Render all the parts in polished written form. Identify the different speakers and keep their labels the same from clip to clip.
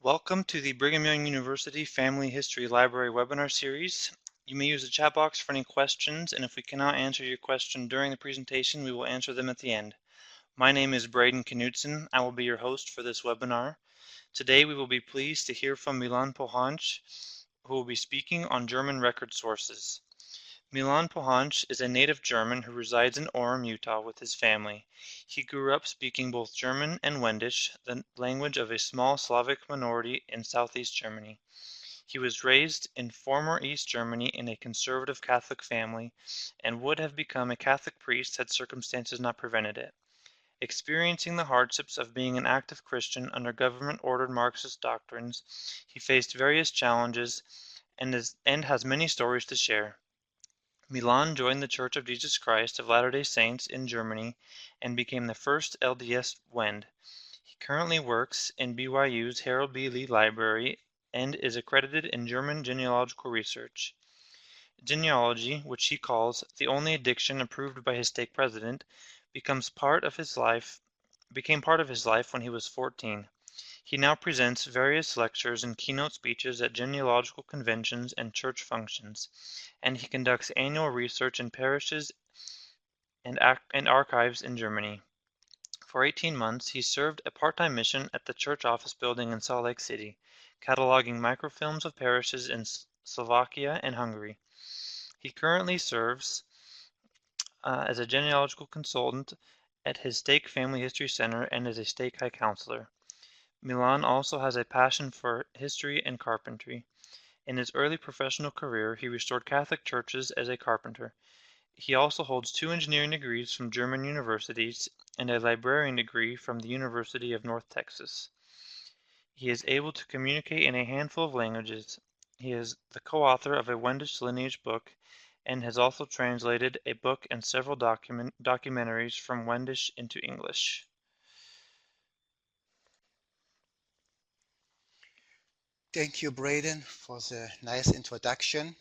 Speaker 1: Welcome to the Brigham Young University Family History Library webinar series. You may use the chat box for any questions, and if we cannot answer your question during the presentation, we will answer them at the end. My name is Braden Knudsen. I will be your host for this webinar. Today we will be pleased to hear from Milan Pohontsch, who will be speaking on German record sources. Milan Pohontsch is a native German who resides in Orem, Utah with his family. He grew up speaking both German and Wendish, the language of a small Slavic minority in southeast Germany. He was raised in former East Germany in a conservative Catholic family and would have become a Catholic priest had circumstances not prevented it. Experiencing the hardships of being an active Christian under government-ordered Marxist doctrines, he faced various challenges and has many stories to share. Milan joined the Church of Jesus Christ of Latter-day Saints in Germany and became the first LDS Wend. He currently works in BYU's Harold B. Lee Library and is accredited in German genealogical research. Genealogy, which he calls the only addiction approved by his stake president, became part of his life when he was 14. He now presents various lectures and keynote speeches at genealogical conventions and church functions, and he conducts annual research in parishes and archives in Germany. For 18 months, he served a part-time mission at the church office building in Salt Lake City, cataloging microfilms of parishes in Slovakia and Hungary. He currently serves as a genealogical consultant at his stake Family History Center and is a stake high counselor. Milan also has a passion for history and carpentry. In his early professional career, he restored Catholic churches as a carpenter. He also holds 2 engineering degrees from German universities and a librarian degree from the University of North Texas. He is able to communicate in a handful of languages. He is the co-author of a Wendish lineage book and has also translated a book and several documentaries from Wendish into English.
Speaker 2: Thank you, Braden, for the nice introduction.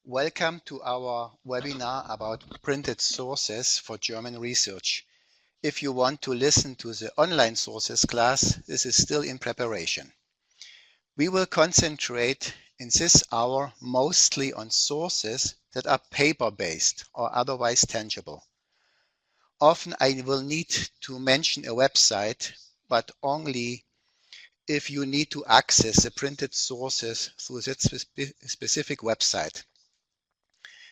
Speaker 2: Welcome to our webinar about printed sources for German research. If you want to listen to the online sources class, this is still in preparation. We will concentrate in this hour mostly on sources that are paper-based or otherwise tangible. Often I will need to mention a website, but only if you need to access the printed sources through that specific website.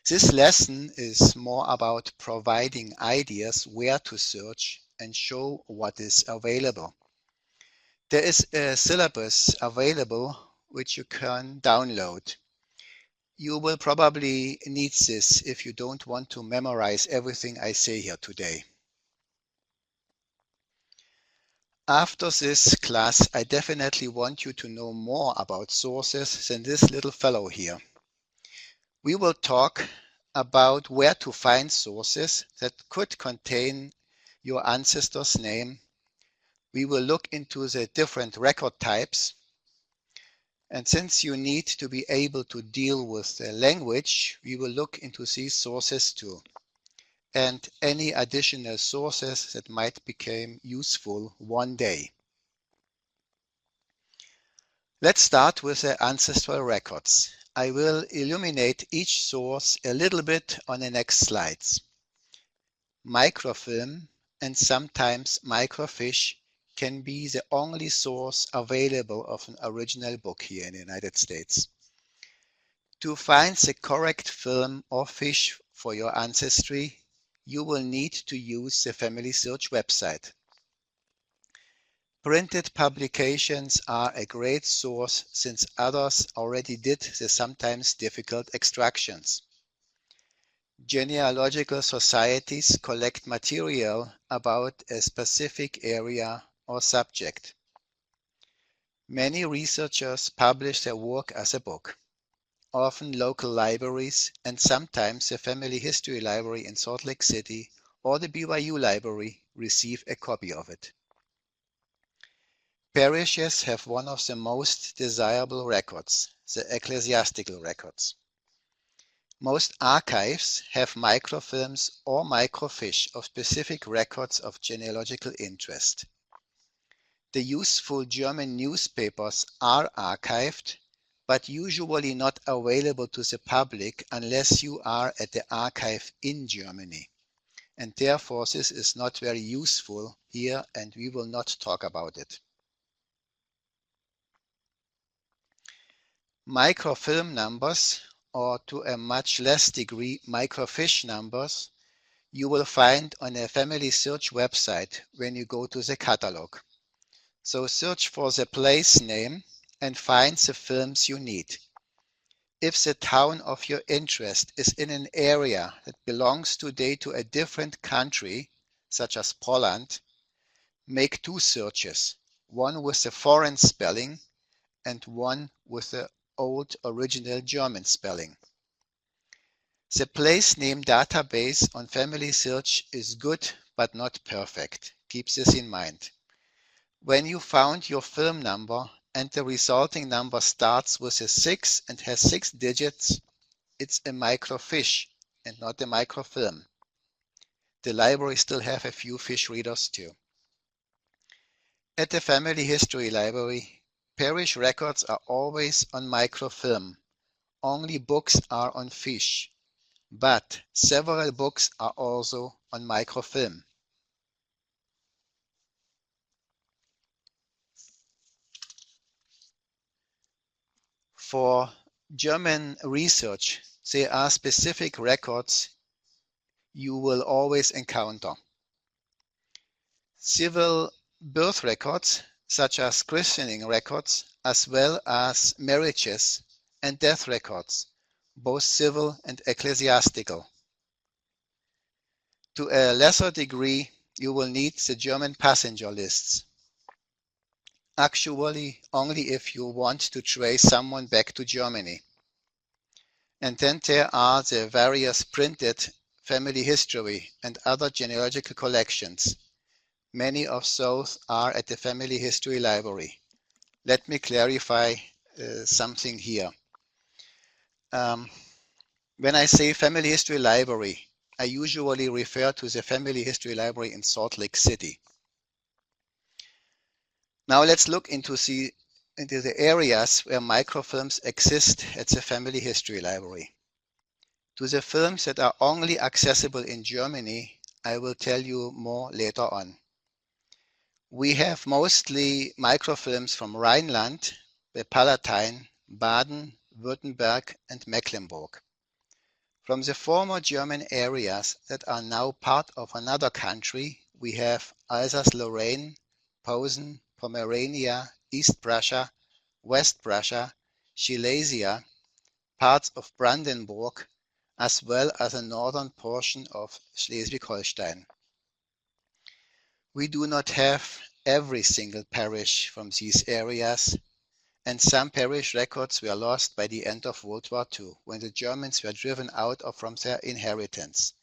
Speaker 2: This lesson is more about providing ideas where to search and show what is available. There is a syllabus available which you can download. You will probably need this if you don't want to memorize everything I say here today. After this class, I definitely want you to know more about sources than this little fellow here. We will talk about where to find sources that could contain your ancestor's name. We will look into the different record types. And since you need to be able to deal with the language, we will look into these sources too, and any additional sources that might become useful one day. Let's start with the ancestral records. I will illuminate each source a little bit on the next slides. Microfilm and sometimes microfiche can be the only source available of an original book here in the United States. To find the correct film or fiche for your ancestry, you will need to use the Family Search website. Printed publications are a great source since others already did the sometimes difficult extractions. Genealogical societies collect material about a specific area or subject. Many researchers publish their work as a book. Often local libraries and sometimes the Family History Library in Salt Lake City or the BYU Library receive a copy of it. Parishes have one of the most desirable records, the ecclesiastical records. Most archives have microfilms or microfiche of specific records of genealogical interest. The useful German newspapers are archived, but usually not available to the public unless you are at the archive in Germany. And therefore this is not very useful here, and we will not talk about it. Microfilm numbers, or to a much less degree microfiche numbers, you will find on a family search website when you go to the catalog. So search for the place name and find the films you need. If the town of your interest is in an area that belongs today to a different country, such as Poland, make two searches, one with the foreign spelling and one with the old original German spelling. The place name database on Family Search is good but not perfect. Keep this in mind. When you found your film number and the resulting number starts with a 6 and has 6 digits, it's a microfiche and not a microfilm. The library still have a few fiche readers too. At the Family History Library, parish records are always on microfilm. Only books are on fiche, but several books are also on microfilm. For German research, there are specific records you will always encounter. Civil birth records, such as christening records, as well as marriages and death records, both civil and ecclesiastical. To a lesser degree, you will need the German passenger lists. Actually, only if you want to trace someone back to Germany. And then there are the various printed family history and other genealogical collections. Many of those are at the Family History Library. Let me clarify something here. When I say Family History Library, I usually refer to the Family History Library in Salt Lake City. Now let's look into the areas where microfilms exist at the Family History Library. To the films that are only accessible in Germany, I will tell you more later on. We have mostly microfilms from Rhineland, the Palatine, Baden, Württemberg, and Mecklenburg. From the former German areas that are now part of another country, we have Alsace-Lorraine, Posen, Pomerania, East Prussia, West Prussia, Silesia, parts of Brandenburg, as well as a northern portion of Schleswig-Holstein. We do not have every single parish from these areas, and some parish records were lost by the end of World War II, when the Germans were driven out from their inheritance.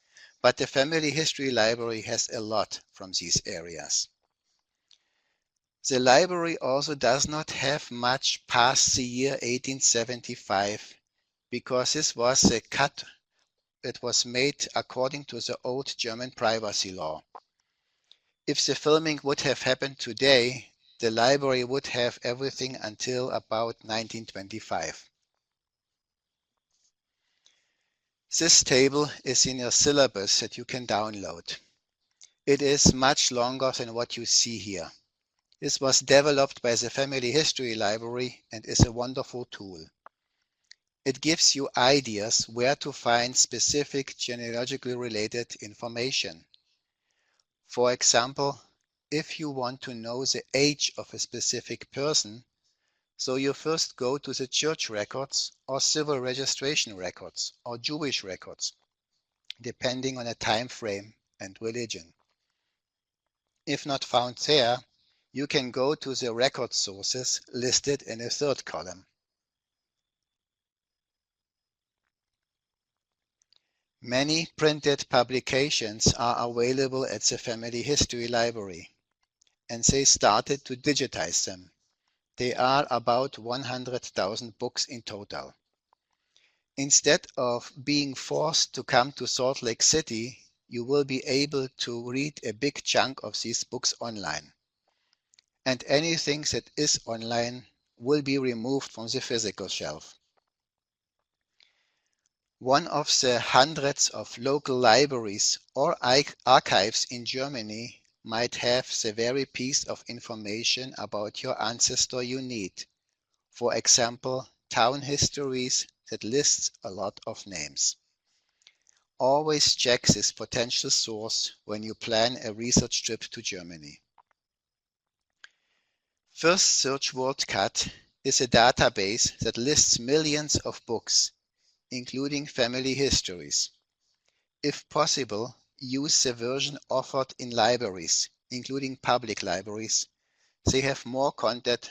Speaker 2: But the Family History Library has a lot from these areas. The library also does not have much past the year 1875, because this was the cut that was made according to the old German privacy law. If the filming would have happened today, the library would have everything until about 1925. This table is in your syllabus that you can download. It is much longer than what you see here. This was developed by the Family History Library and is a wonderful tool. It gives you ideas where to find specific genealogically related information. For example, if you want to know the age of a specific person, so you first go to the church records or civil registration records or Jewish records, depending on a time frame and religion. If not found there, you can go to the record sources listed in the third column. Many printed publications are available at the Family History Library, and they started to digitize them. There are about 100,000 books in total. Instead of being forced to come to Salt Lake City, you will be able to read a big chunk of these books online. and anything that is online will be removed from the physical shelf. One of the hundreds of local libraries or archives in Germany might have the very piece of information about your ancestor you need. For example, town histories that lists a lot of names. Always check this potential source when you plan a research trip to Germany. First Search WordCat is a database that lists millions of books, including family histories. If possible, use the version offered in libraries, including public libraries. They have more content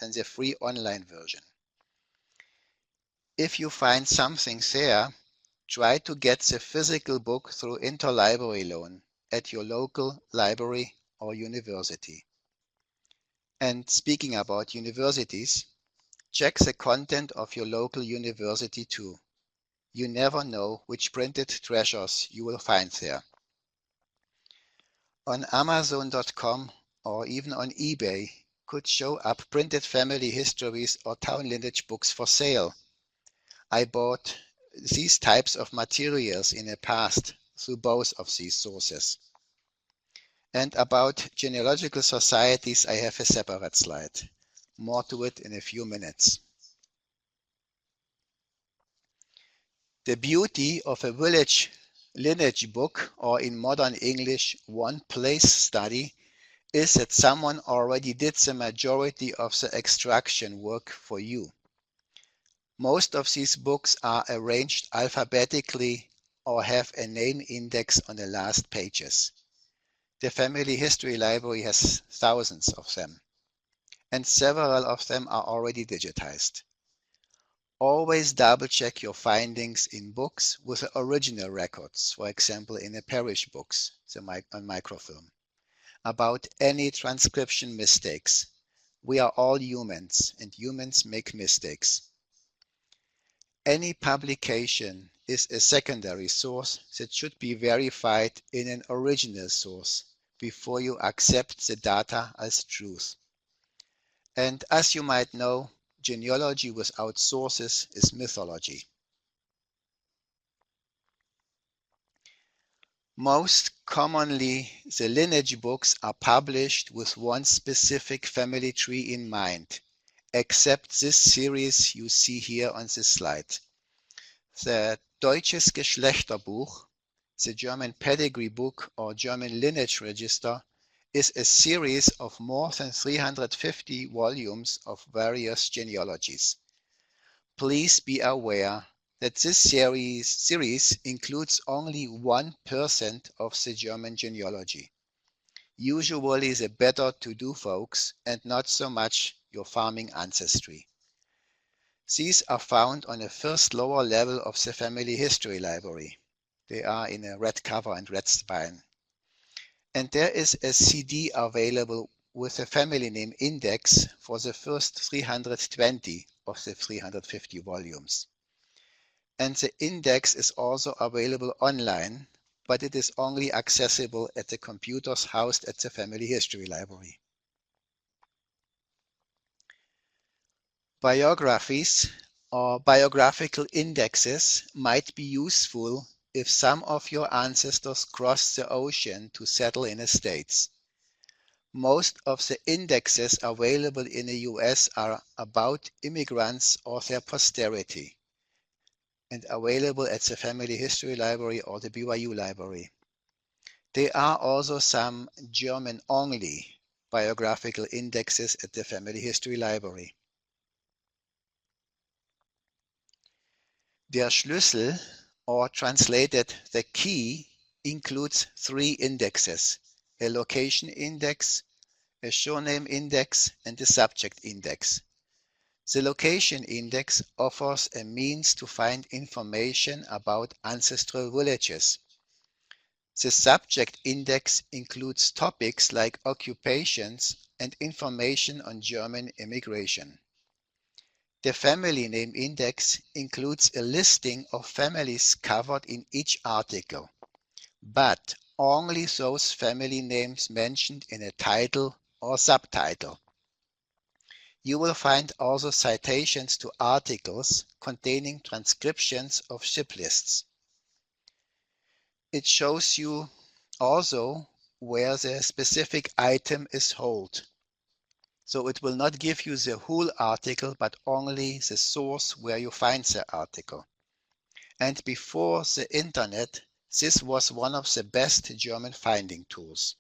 Speaker 2: than the free online version. If you find something there, try to get the physical book through interlibrary loan at your local library or university. And speaking about universities, check the content of your local university too. You never know which printed treasures you will find there. On Amazon.com or even on eBay could show up printed family histories or town lineage books for sale. I bought these types of materials in the past through both of these sources. And about genealogical societies, I have a separate slide. More to it in a few minutes. The beauty of a village lineage book, or in modern English, one place study, is that someone already did the majority of the extraction work for you. Most of these books are arranged alphabetically or have a name index on the last pages. The Family History Library has thousands of them, and several of them are already digitized. Always double-check your findings in books with the original records, for example in the parish books on microfilm, about any transcription mistakes. We are all humans, and humans make mistakes. Any publication is a secondary source that should be verified in an original source before you accept the data as truth. And as you might know, genealogy without sources is mythology. Most commonly, the lineage books are published with one specific family tree in mind, except this series you see here on this slide. The Deutsches Geschlechterbuch, the German pedigree book or German lineage register, is a series of more than 350 volumes of various genealogies. Please be aware that this series includes only 1% of the German genealogy. Usually the better to-do folks and not so much your farming ancestry. These are found on the first lower level of the Family History Library. They are in a red cover and red spine. And there is a CD available with a family name index for the first 320 of the 350 volumes. And the index is also available online, but it is only accessible at the computers housed at the Family History Library. Biographies or biographical indexes might be useful if some of your ancestors crossed the ocean to settle in the States. Most of the indexes available in the US are about immigrants or their posterity and available at the Family History Library or the BYU Library. There are also some German-only biographical indexes at the Family History Library. Der Schlüssel, or translated the key, includes 3 indexes: a location index, a surname index, and a subject index. The location index offers a means to find information about ancestral villages. The subject index includes topics like occupations and information on German immigration. The family name index includes a listing of families covered in each article, but only those family names mentioned in a title or subtitle. You will find also citations to articles containing transcriptions of ship lists. It shows you also where the specific item is held. So it will not give you the whole article, but only the source where you find the article. And before the internet, this was one of the best German finding tools.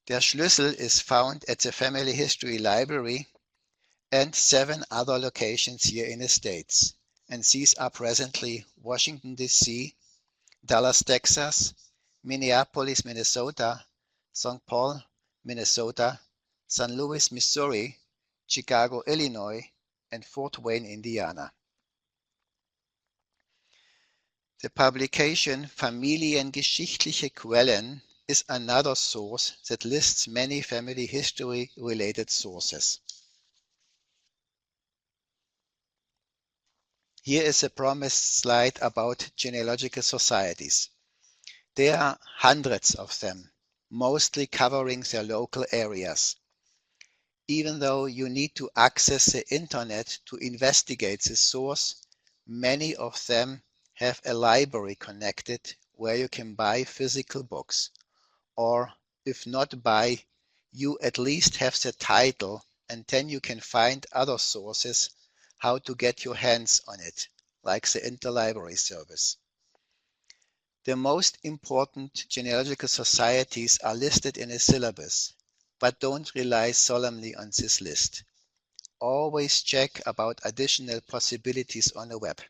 Speaker 2: Der Schlüssel is found at the Family History Library and 7 other locations here in the States. And these are presently Washington, D.C., Dallas, Texas, Minneapolis, Minnesota, St. Paul, Minnesota, St. Louis, Missouri, Chicago, Illinois, and Fort Wayne, Indiana. The publication Familiengeschichtliche Quellen is another source that lists many family history-related sources. Here is a promised slide about genealogical societies. There are hundreds of them, mostly covering their local areas. Even though you need to access the internet to investigate the source, many of them have a library connected where you can buy physical books. Or if not buy, you at least have the title, and then you can find other sources how to get your hands on it, like the interlibrary service. The most important genealogical societies are listed in a syllabus, but don't rely solemnly on this list. Always check about additional possibilities on the web.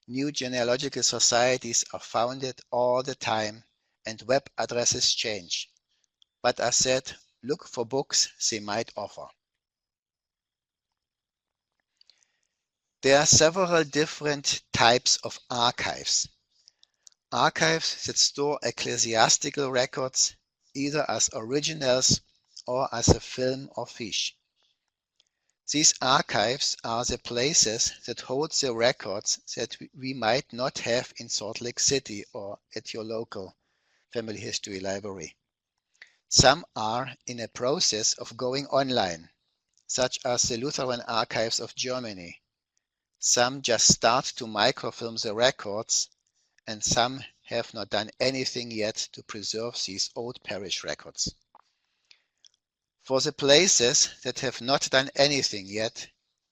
Speaker 2: New genealogical societies are founded all the time and web addresses change. But as said, look for books they might offer. There are several different types of archives. Archives that store ecclesiastical records either as originals or as a film or fiche. These archives are the places that hold the records that we might not have in Salt Lake City or at your local family history library. Some are in a process of going online, such as the Lutheran Archives of Germany. Some just start to microfilm the records, and some have not done anything yet to preserve these old parish records. For the places that have not done anything yet,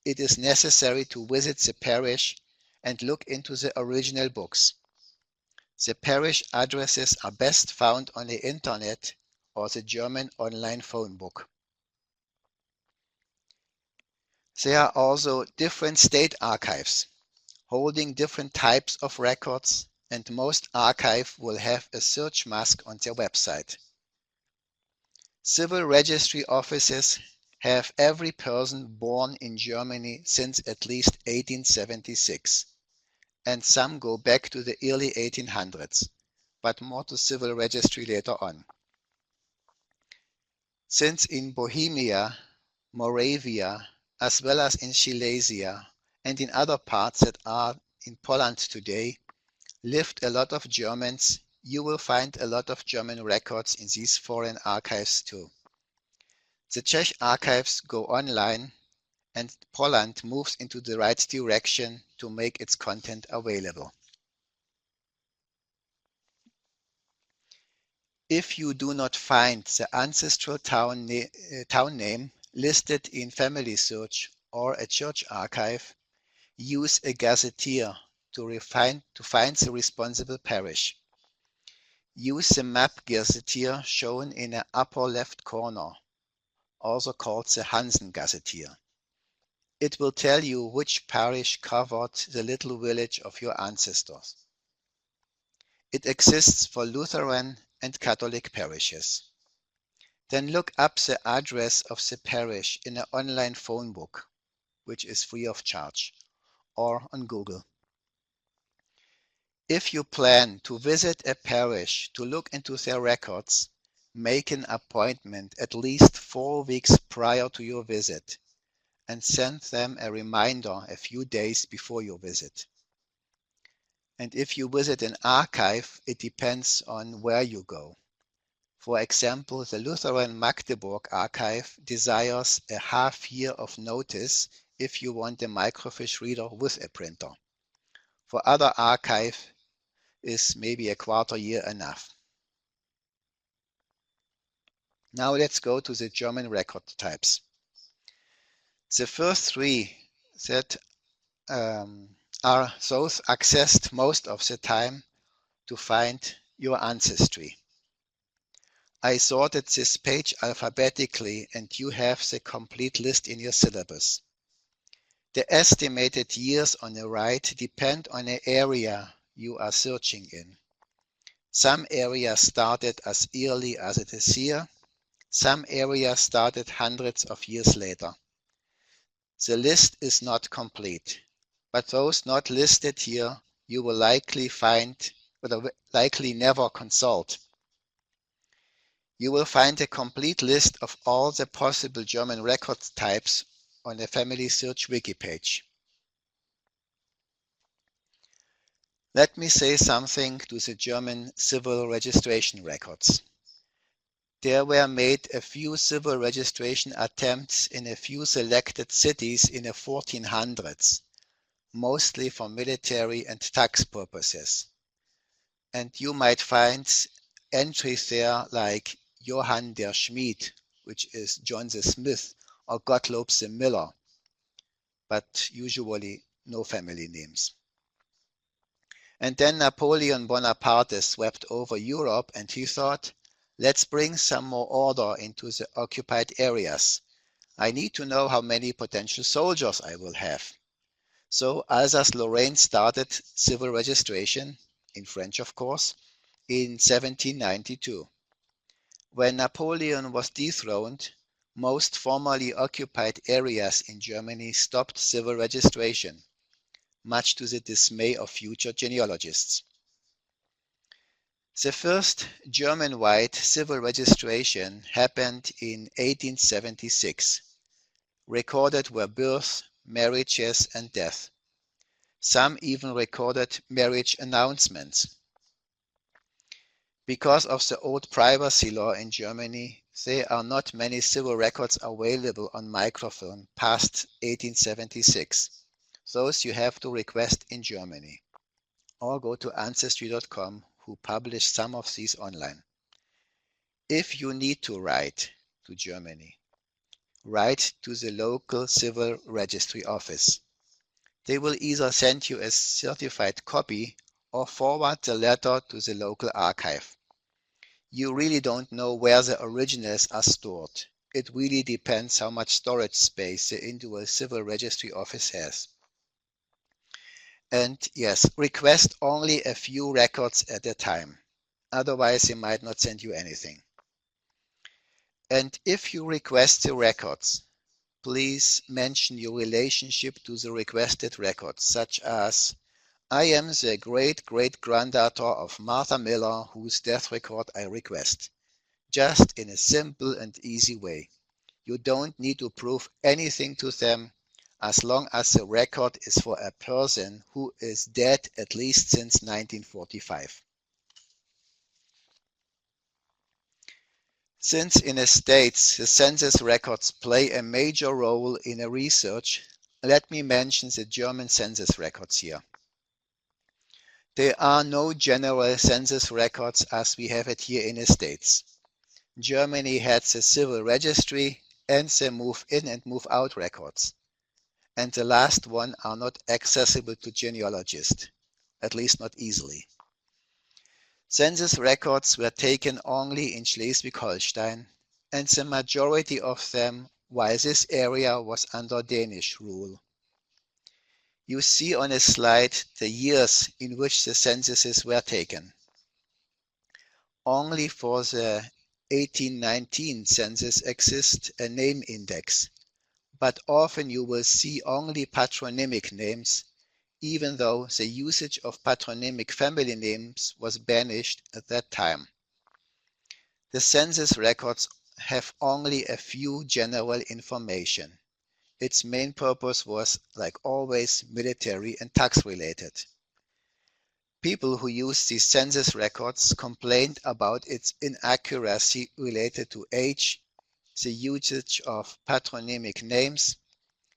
Speaker 2: it is necessary to visit the parish and look into the original books. The parish addresses are best found on the internet or the German online phone book. There are also different state archives holding different types of records, and most archives will have a search mask on their website. Civil registry offices have every person born in Germany since at least 1876, and some go back to the early 1800s, but more to civil registry later on. Since in Bohemia, Moravia, as well as in Silesia and in other parts that are in Poland today, lived a lot of Germans, you will find a lot of German records in these foreign archives too. The Czech archives go online, and Poland moves into the right direction to make its content available. If you do not find the ancestral town name listed in Family Search or a church archive, use a gazetteer to find the responsible parish. Use the map gazetteer shown in the upper left corner, also called the Hansen gazetteer. It will tell you which parish covered the little village of your ancestors. It exists for Lutheran and Catholic parishes. Then look up the address of the parish in an online phone book, which is free of charge, or on Google. If you plan to visit a parish to look into their records, make an appointment at least 4 weeks prior to your visit and send them a reminder a few days before your visit. And if you visit an archive, it depends on where you go. For example, the Lutheran Magdeburg archive desires a half year of notice if you want a microfiche reader with a printer. For other archive is maybe a quarter year enough. Now let's go to the German record types. The first three that are those accessed most of the time to find your ancestry. I sorted this page alphabetically and you have the complete list in your syllabus. The estimated years on the right depend on the area you are searching in. Some areas started as early as it is here. Some areas started hundreds of years later. The list is not complete, but those not listed here you will likely find or likely never consult. You will find a complete list of all the possible German record types on the Family Search wiki page. Let me say something to the German civil registration records. There were made a few civil registration attempts in a few selected cities in the 1400s, mostly for military and tax purposes. And you might find entries there like Johann der Schmied, which is John the Smith, or Gottlob the Miller, but usually no family names. And then Napoleon Bonaparte swept over Europe and he thought, let's bring some more order into the occupied areas. I need to know how many potential soldiers I will have. So Alsace-Lorraine started civil registration, in French of course, in 1792. When Napoleon was dethroned, most formerly occupied areas in Germany stopped civil registration, much to the dismay of future genealogists. The first German-wide civil registration happened in 1876. Recorded were births, marriages, and death. Some even recorded marriage announcements. Because of the old privacy law in Germany, there are not many civil records available on microfilm past 1876. Those you have to request in Germany. Or go to Ancestry.com, who publish some of these online. If you need to write to Germany, write to the local civil registry office. They will either send you a certified copy or forward the letter to the local archive. You really don't know where the originals are stored. It really depends how much storage space the individual civil registry office has. And yes, request only a few records at a time. Otherwise, they might not send you anything. And if you request the records, please mention your relationship to the requested records, such as, I am the great-great-granddaughter of Martha Miller, whose death record I request. Just in a simple and easy way. You don't need to prove anything to them as long as the record is for a person who is dead at least since 1945. Since in the States the census records play a major role in a research, let me mention the German census records here. There are no general census records as we have it here in the States. Germany had the civil registry and the move-in and move-out records. And the last one are not accessible to genealogists, at least not easily. Census records were taken only in Schleswig-Holstein, and the majority of them while this area was under Danish rule. You see on a slide the years in which the censuses were taken. Only for the 1819 census exists a name index, but often you will see only patronymic names, even though the usage of patronymic family names was banished at that time. The census records have only a few general information. Its main purpose was, like always, military and tax related. People who used these census records complained about its inaccuracy related to age, the usage of patronymic names,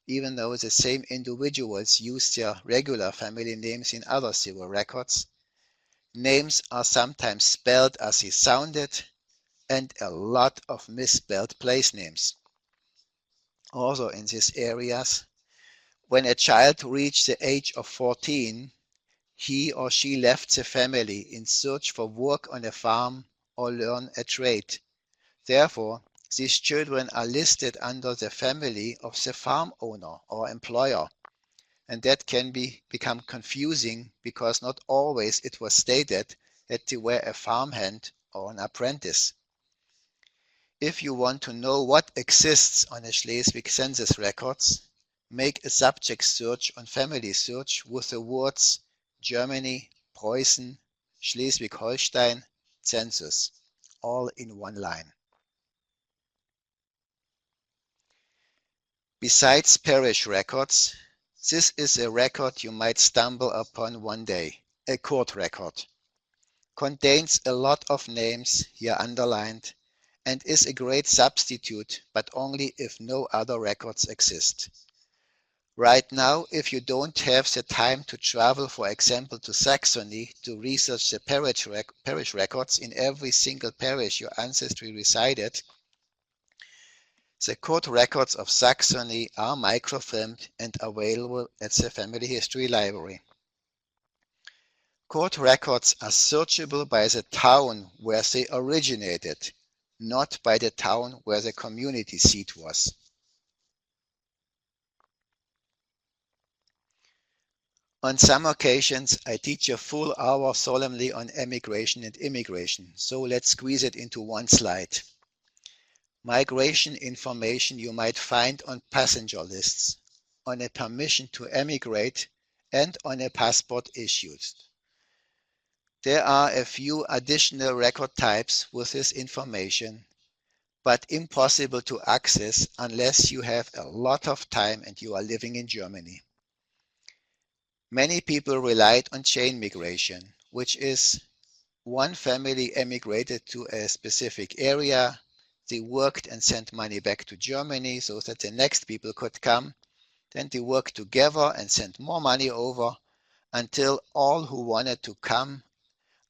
Speaker 2: even though the same individuals used their regular family names in other civil records. Names are sometimes spelled as they sounded, and a lot of misspelled place names. Also in these areas, when a child reached the age of 14, he or she left the family in search for work on a farm or learn a trade. Therefore, these children are listed under the family of the farm owner or employer, and that can become confusing because not always it was stated that they were a farmhand or an apprentice. If you want to know what exists on a Schleswig census records, make a subject search on family search with the words Germany, Preußen, Schleswig-Holstein, census, all in one line. Besides parish records, this is a record you might stumble upon one day, a court record. Contains a lot of names here underlined and is a great substitute, but only if no other records exist. Right now, if you don't have the time to travel, for example, to Saxony to research the parish records in every single parish your ancestry resided, the court records of Saxony are microfilmed and available at the Family History Library. Court records are searchable by the town where they originated, not by the town where the community seat was. On some occasions, I teach a full hour solemnly on emigration and immigration, so let's squeeze it into one slide. Migration information you might find on passenger lists, on a permission to emigrate, and on a passport issued. There are a few additional record types with this information, but impossible to access unless you have a lot of time and you are living in Germany. Many people relied on chain migration, which is one family emigrated to a specific area, they worked and sent money back to Germany so that the next people could come, then they worked together and sent more money over until all who wanted to come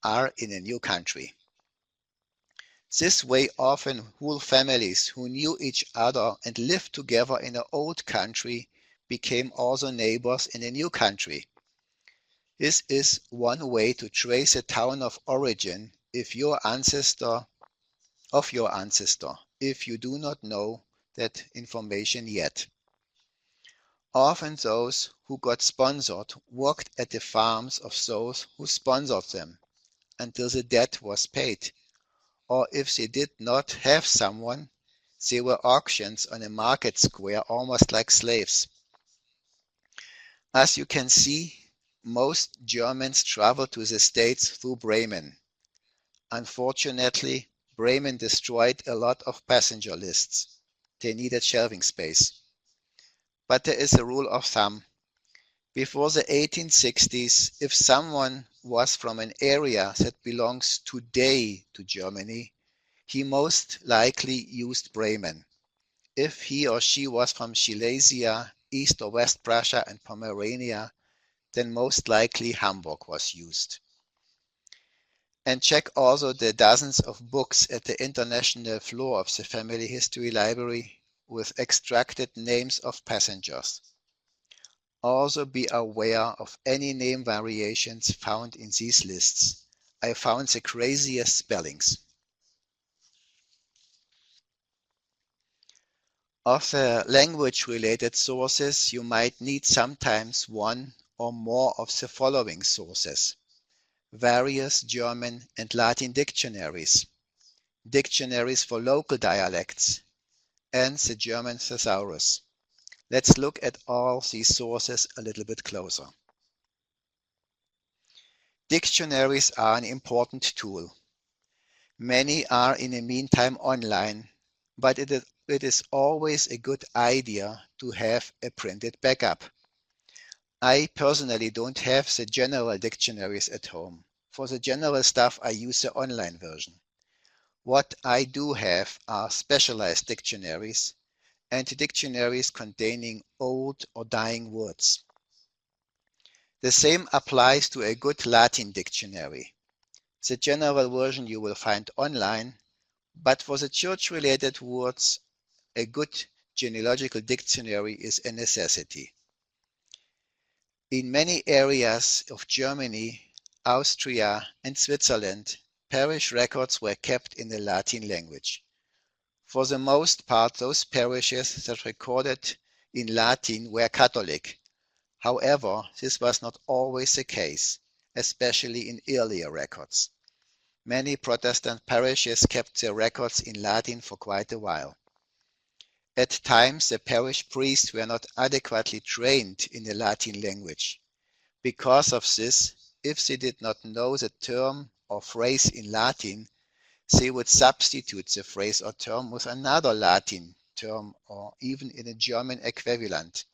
Speaker 2: are in a new country. This way often whole families who knew each other and lived together in an old country became also neighbors in a new country. This is one way to trace a town of origin if your ancestor, if you do not know that information yet. Often those who got sponsored worked at the farms of those who sponsored them until the debt was paid, or if they did not have someone, they were auctions on a market square almost like slaves. As you can see, most Germans travel to the States through Bremen. Unfortunately, Bremen destroyed a lot of passenger lists. They needed shelving space. But there is a rule of thumb. Before the 1860s, if someone was from an area that belongs today to Germany, he most likely used Bremen. If he or she was from Silesia, East or West Prussia and Pomerania, then most likely Hamburg was used. And check also the dozens of books at the international floor of the Family History Library with extracted names of passengers. Also be aware of any name variations found in these lists. I found the craziest spellings. Of the language-related sources, you might need sometimes one or more of the following sources: various German and Latin dictionaries, dictionaries for local dialects, and the German thesaurus. Let's look at all these sources a little bit closer. Dictionaries are an important tool. Many are in the meantime online, but it is always a good idea to have a printed backup. I personally don't have the general dictionaries at home. For the general stuff, I use the online version. What I do have are specialized dictionaries and dictionaries containing old or dying words. The same applies to a good Latin dictionary. The general version you will find online, but for the church-related words, a good genealogical dictionary is a necessity. In many areas of Germany, Austria, and Switzerland, parish records were kept in the Latin language. For the most part, those parishes that recorded in Latin were Catholic. However, this was not always the case, especially in earlier records. Many Protestant parishes kept their records in Latin for quite a while. At times, the parish priests were not adequately trained in the Latin language. Because of this, if they did not know the term or phrase in Latin, they would substitute the phrase or term with another Latin term or even in a German equivalent.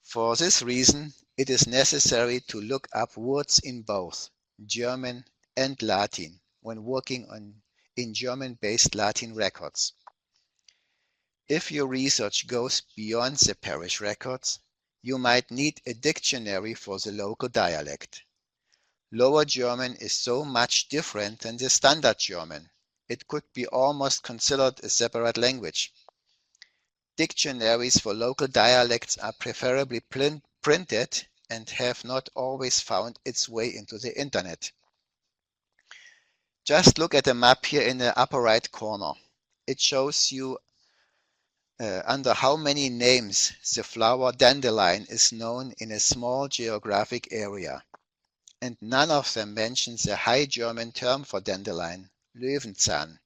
Speaker 2: For this reason, it is necessary to look up words in both German and Latin when working in German-based Latin records. If your research goes beyond the parish records, you might need a dictionary for the local dialect. Lower German is so much different than the Standard German. It could be almost considered a separate language. Dictionaries for local dialects are preferably printed and have not always found its way into the internet. Just look at the map here in the upper right corner. It shows you under how many names the flower dandelion is known in a small geographic area. And none of them mentions the High German term for dandelion, Löwenzahn.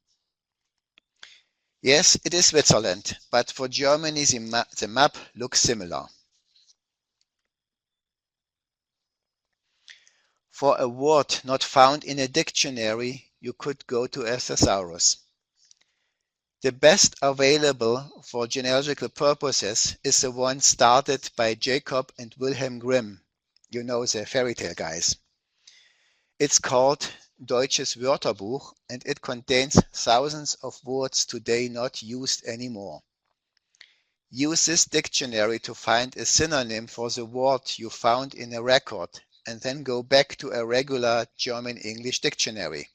Speaker 2: Yes, it is Switzerland, but for Germany the map looks similar. For a word not found in a dictionary, you could go to a thesaurus. The best available for genealogical purposes is the one started by Jacob and Wilhelm Grimm. You know, the fairy tale guys. It's called Deutsches Wörterbuch and it contains thousands of words today not used anymore. Use this dictionary to find a synonym for the word you found in a record and then go back to a regular German-English dictionary.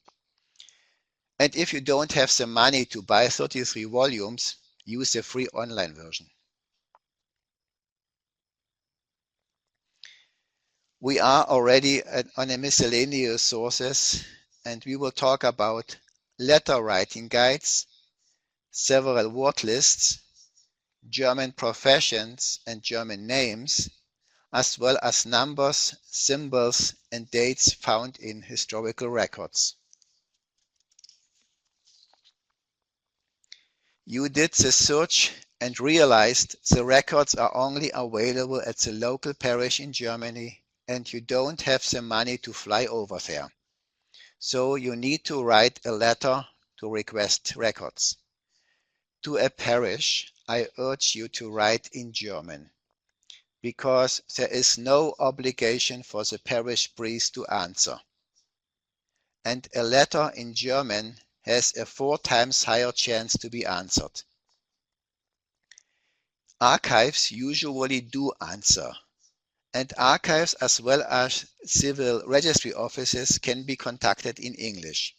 Speaker 2: And if you don't have the money to buy 33 volumes, use the free online version. We are already on a miscellaneous sources, and we will talk about letter writing guides, several word lists, German professions and German names, as well as numbers, symbols, and dates found in historical records. You did the search and realized the records are only available at the local parish in Germany and you don't have the money to fly over there. So you need to write a letter to request records. To a parish, I urge you to write in German, because there is no obligation for the parish priest to answer. And a letter in German has a 4 times higher chance to be answered. Archives usually do answer, and archives as well as civil registry offices can be contacted in English.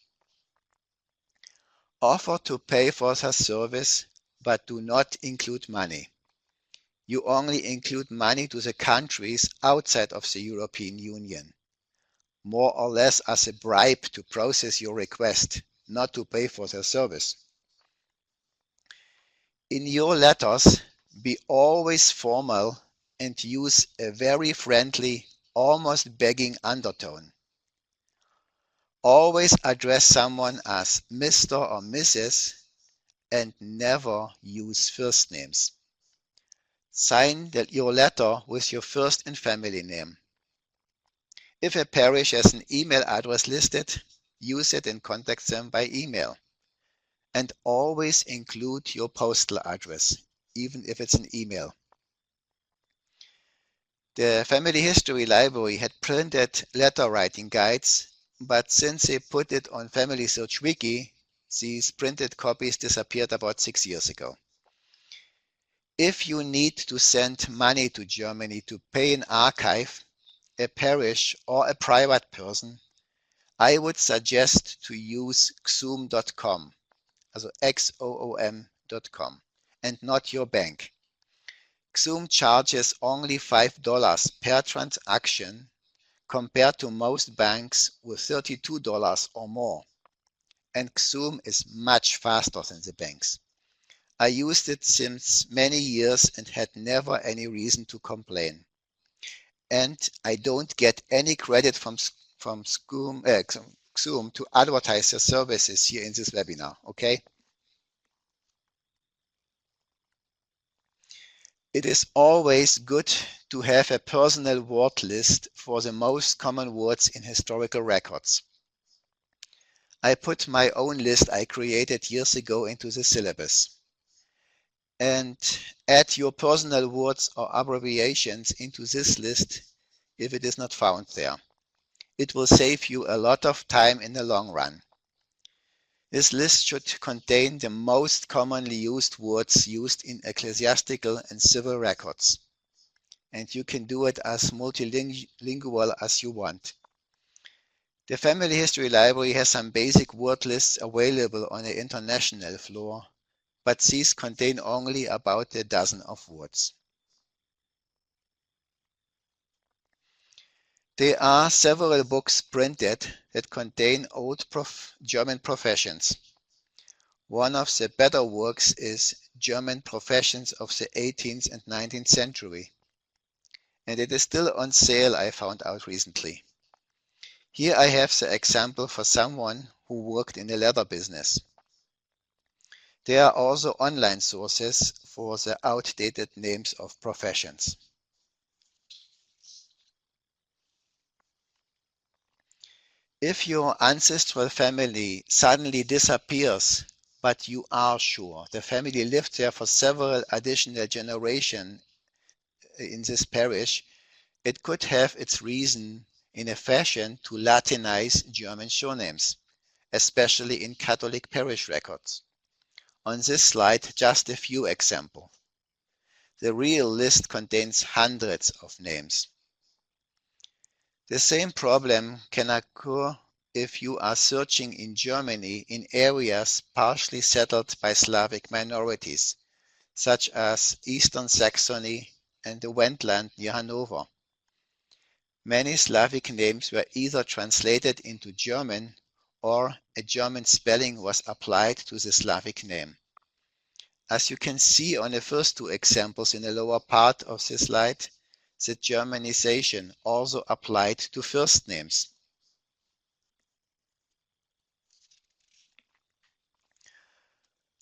Speaker 2: Offer to pay for the service, but do not include money. You only include money to the countries outside of the European Union, more or less as a bribe to process your request, not to pay for the service. In your letters, be always formal and use a very friendly, almost begging undertone. Always address someone as Mr. or Mrs. and never use first names. Sign your letter with your first and family name. If a parish has an email address listed, use it and contact them by email. And always include your postal address, even if it's an email. The Family History Library had printed letter writing guides, but since they put it on Family Search Wiki, these printed copies disappeared about 6 years ago. If you need to send money to Germany to pay an archive, a parish, or a private person, I would suggest to use xoom.com, also xoom.com, and not your bank. Xoom charges only $5 per transaction compared to most banks with $32 or more, and Xoom is much faster than the banks. I used it since many years and had never any reason to complain. And I don't get any credit from Xoom to advertise their services here in this webinar, okay? It is always good to have a personal word list for the most common words in historical records. I put my own list I created years ago into the syllabus. And add your personal words or abbreviations into this list if it is not found there. It will save you a lot of time in the long run. This list should contain the most commonly used words used in ecclesiastical and civil records. And you can do it as multilingual as you want. The Family History Library has some basic word lists available on the international floor, but these contain only about a dozen of words. There are several books printed that contain old German professions. One of the better works is German Professions of the 18th and 19th century, and it is still on sale, I found out recently. Here I have the example for someone who worked in the leather business. There are also online sources for the outdated names of professions. If your ancestral family suddenly disappears, but you are sure the family lived there for several additional generations in this parish, it could have its reason in a fashion to Latinize German surnames, especially in Catholic parish records. On this slide, just a few examples. The real list contains hundreds of names. The same problem can occur if you are searching in Germany in areas partially settled by Slavic minorities, such as Eastern Saxony and the Wendland near Hanover. Many Slavic names were either translated into German or a German spelling was applied to the Slavic name. As you can see on the first two examples in the lower part of the slide, the Germanization also applied to first names.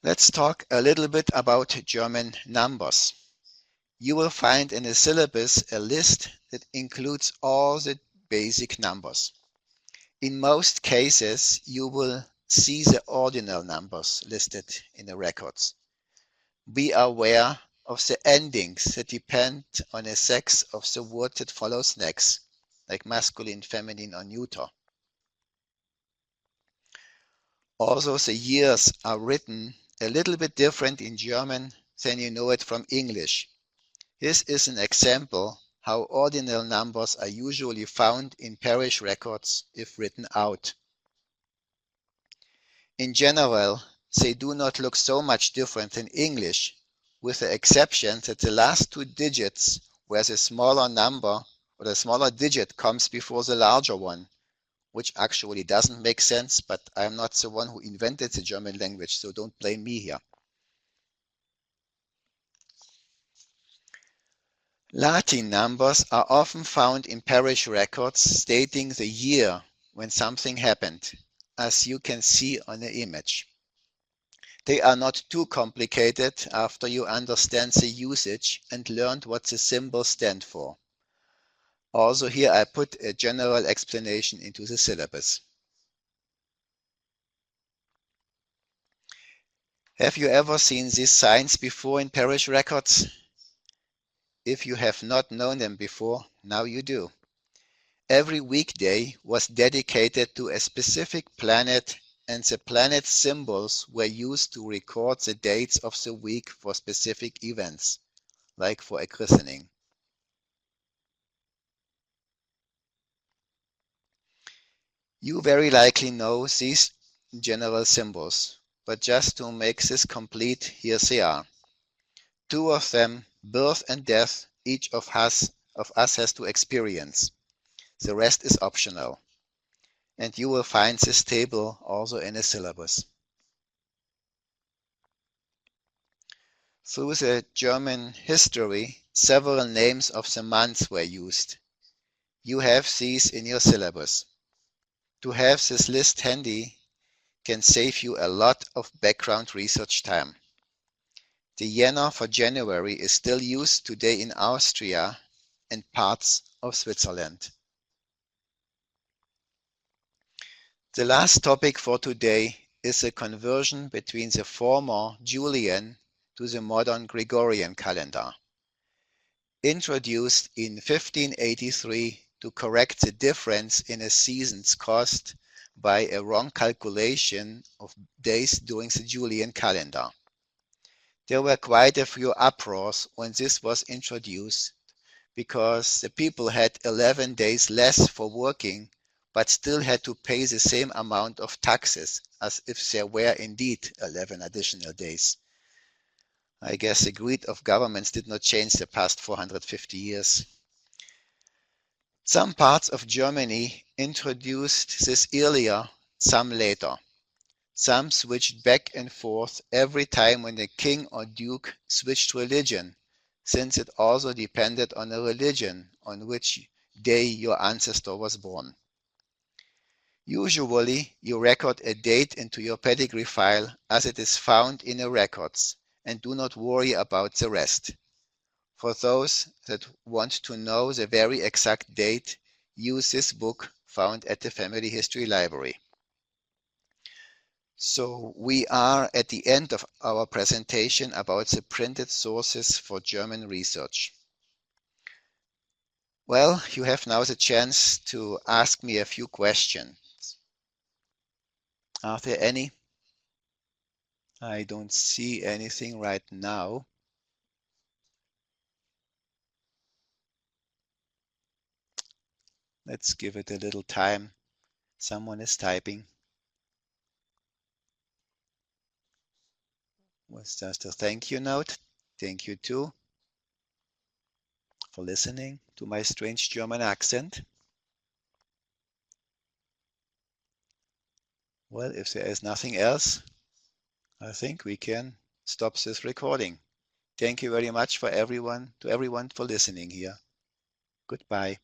Speaker 2: Let's talk a little bit about German numbers. You will find in the syllabus a list that includes all the basic numbers. In most cases, you will see the ordinal numbers listed in the records. Be aware of the endings that depend on the sex of the word that follows next, like masculine, feminine, or neuter. Also, the years are written a little bit different in German than you know it from English. This is an example how ordinal numbers are usually found in parish records if written out. In general, they do not look so much different than English, with the exception that the last two digits where the smaller number or the smaller digit comes before the larger one, which actually doesn't make sense, but I'm not the one who invented the German language, so don't blame me here. Latin numbers are often found in parish records stating the year when something happened, as you can see on the image. They are not too complicated after you understand the usage and learned what the symbols stand for. Also here I put a general explanation into the syllabus. Have you ever seen these signs before in parish records? If you have not known them before, now you do. Every weekday was dedicated to a specific planet, and the planet's symbols were used to record the dates of the week for specific events, like for a christening. You very likely know these general symbols, but just to make this complete, here they are. Two of them, birth and death, each of us has to experience. The rest is optional. And you will find this table also in a syllabus. Through the German history, several names of the months were used. You have these in your syllabus. To have this list handy can save you a lot of background research time. The Jänner for January is still used today in Austria and parts of Switzerland. The last topic for today is the conversion between the former Julian to the modern Gregorian calendar. Introduced in 1583 to correct the difference in a season's cost by a wrong calculation of days during the Julian calendar. There were quite a few uproars when this was introduced, because the people had 11 days less for working, but still had to pay the same amount of taxes as if there were indeed 11 additional days. I guess the greed of governments did not change the past 450 years. Some parts of Germany introduced this earlier, some later. Some switched back and forth every time when the king or duke switched religion, since it also depended on the religion on which day your ancestor was born. Usually, you record a date into your pedigree file as it is found in the records, and do not worry about the rest. For those that want to know the very exact date, use this book found at the Family History Library. So we are at the end of our presentation about the printed sources for German research. Well, you have now the chance to ask me a few questions. Are there any? I don't see anything right now. Let's give it a little time. Someone is typing. Was just a thank you note. Thank you too for listening to my strange German accent. Well, if there is nothing else, I think we can stop this recording. Thank you very much to everyone for listening here. Goodbye.